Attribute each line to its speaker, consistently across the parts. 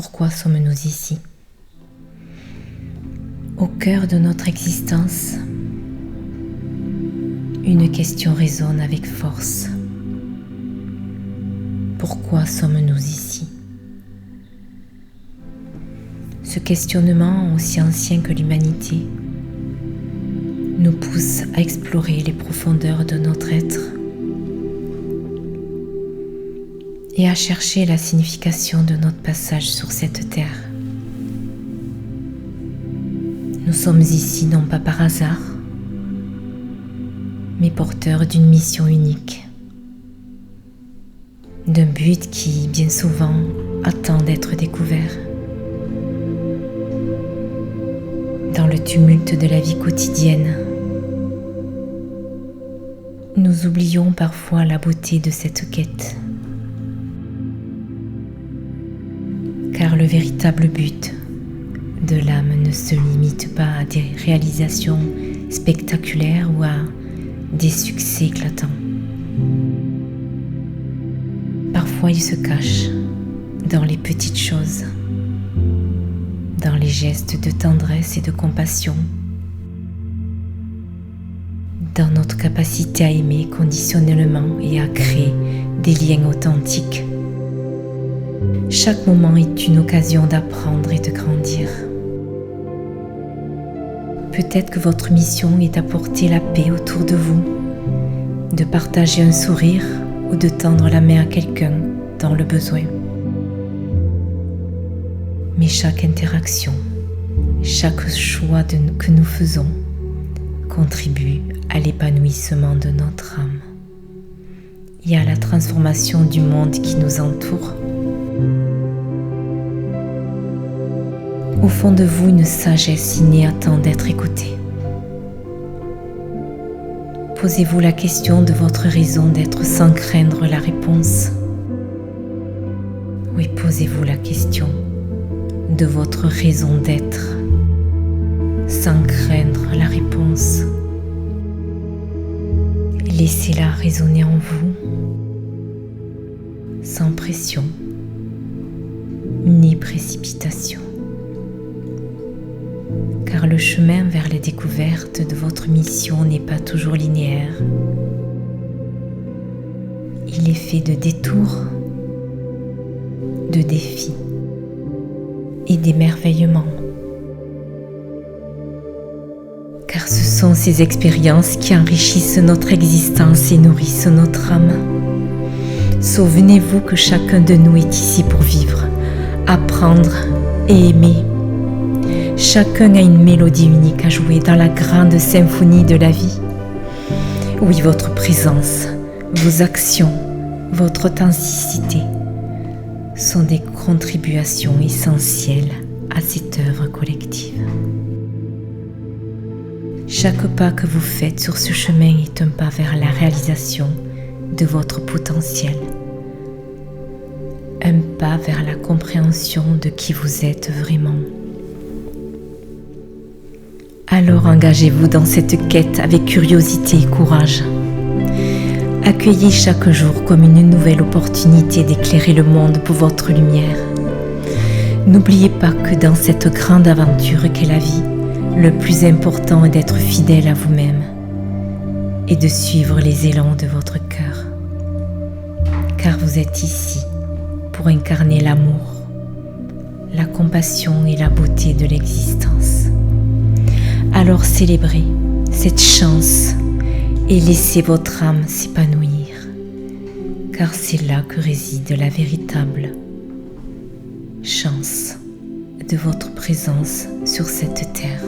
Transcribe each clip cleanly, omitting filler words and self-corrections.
Speaker 1: Pourquoi sommes-nous ici? Au cœur de notre existence, une question résonne avec force. Pourquoi sommes-nous ici? Ce questionnement, aussi ancien que l'humanité, nous pousse à explorer les profondeurs de notre être et à chercher la signification de notre passage sur cette terre. Nous sommes ici non pas par hasard, mais porteurs d'une mission unique, d'un but qui, bien souvent, attend d'être découvert. Dans le tumulte de la vie quotidienne, nous oublions parfois la beauté de cette quête. Car le véritable but de l'âme ne se limite pas à des réalisations spectaculaires ou à des succès éclatants. Parfois il se cache dans les petites choses, dans les gestes de tendresse et de compassion, dans notre capacité à aimer conditionnellement et à créer des liens authentiques. Chaque moment est une occasion d'apprendre et de grandir. Peut-être que votre mission est d'apporter la paix autour de vous, de partager un sourire ou de tendre la main à quelqu'un dans le besoin. Mais chaque interaction, chaque choix que nous faisons contribue à l'épanouissement de notre âme et à la transformation du monde qui nous entoure. Au fond de vous, une sagesse innée attend d'être écoutée. Posez-vous la question de votre raison d'être sans craindre la réponse. Oui, posez-vous la question de votre raison d'être sans craindre la réponse. Laissez-la résonner en vous, sans pression ni précipitation. Car le chemin vers la découverte de votre mission n'est pas toujours linéaire. Il est fait de détours, de défis et d'émerveillements. Car ce sont ces expériences qui enrichissent notre existence et nourrissent notre âme. Souvenez-vous que chacun de nous est ici pour vivre, apprendre et aimer. Chacun a une mélodie unique à jouer dans la grande symphonie de la vie. Oui, votre présence, vos actions, votre authenticité sont des contributions essentielles à cette œuvre collective. Chaque pas que vous faites sur ce chemin est un pas vers la réalisation de votre potentiel, un pas vers la compréhension de qui vous êtes vraiment. Alors engagez-vous dans cette quête avec curiosité et courage. Accueillez chaque jour comme une nouvelle opportunité d'éclairer le monde pour votre lumière. N'oubliez pas que dans cette grande aventure qu'est la vie, le plus important est d'être fidèle à vous-même et de suivre les élans de votre cœur. Car vous êtes ici pour incarner l'amour, la compassion et la beauté de l'existence. Alors célébrez cette chance et laissez votre âme s'épanouir, car c'est là que réside la véritable chance de votre présence sur cette terre.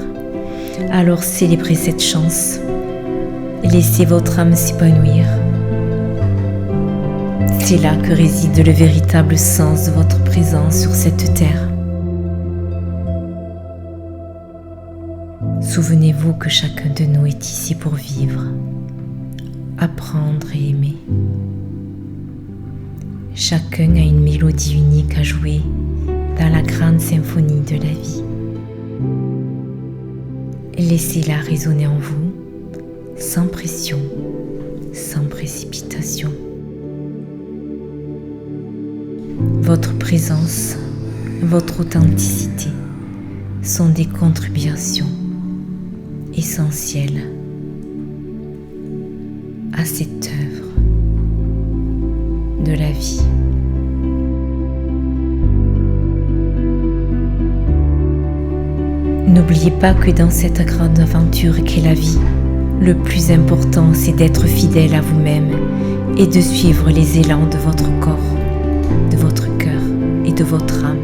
Speaker 1: Alors célébrez cette chance, laissez votre âme s'épanouir. C'est là que réside le véritable sens de votre présence sur cette terre. Souvenez-vous que chacun de nous est ici pour vivre, apprendre et aimer. Chacun a une mélodie unique à jouer dans la grande symphonie de la vie. Laissez-la résonner en vous, sans pression, sans précipitation. Votre présence votre authenticité sont des contributions essentielles à cette œuvre de la vie. N'oubliez pas que dans cette grande aventure qu'est la vie, le plus important c'est d'être fidèle à vous-même et de suivre les élans de votre corps, de votre cœur et de votre âme.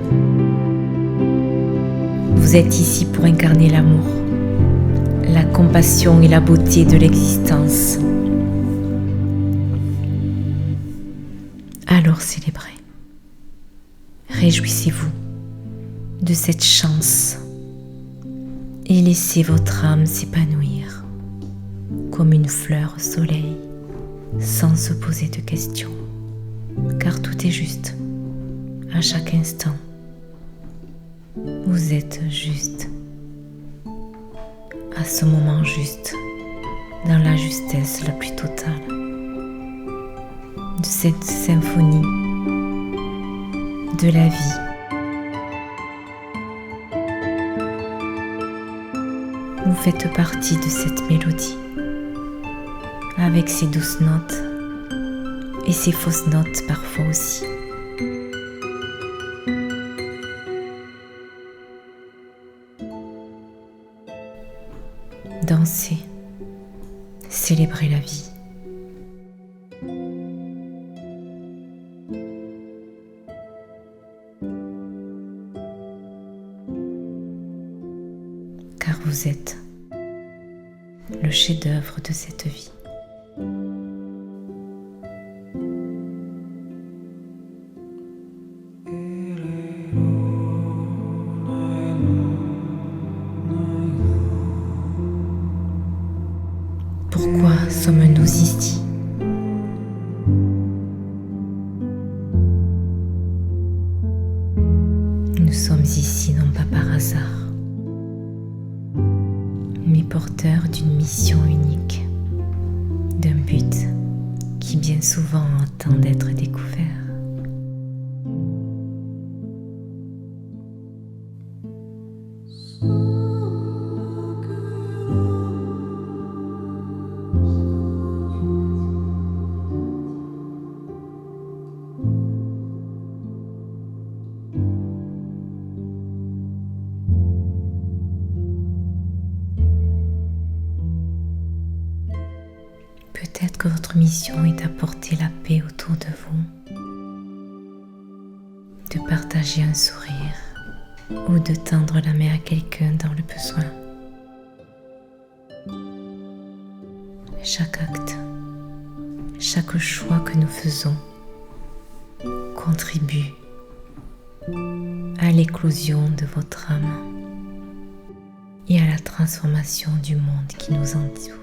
Speaker 1: Vous êtes ici pour incarner l'amour, la compassion et la beauté de l'existence. Alors célébrez, réjouissez-vous de cette chance et laissez votre âme s'épanouir comme une fleur au soleil sans se poser de questions, car tout est juste à chaque instant. Vous êtes juste à ce moment juste, dans la justesse la plus totale de cette symphonie de la vie. Vous faites partie de cette mélodie, avec ses douces notes et ses fausses notes parfois aussi. Dansez, célébrez la vie. Car vous êtes le chef-d'œuvre de cette vie. Pourquoi sommes-nous ici? Nous sommes ici non pas par hasard, mais porteurs d'une mission unique, d'un but qui bien souvent attend d'être découvert. Peut-être que votre mission est d'apporter la paix autour de vous, de partager un sourire ou de tendre la main à quelqu'un dans le besoin. Chaque acte, chaque choix que nous faisons contribue à l'éclosion de votre âme et à la transformation du monde qui nous entoure.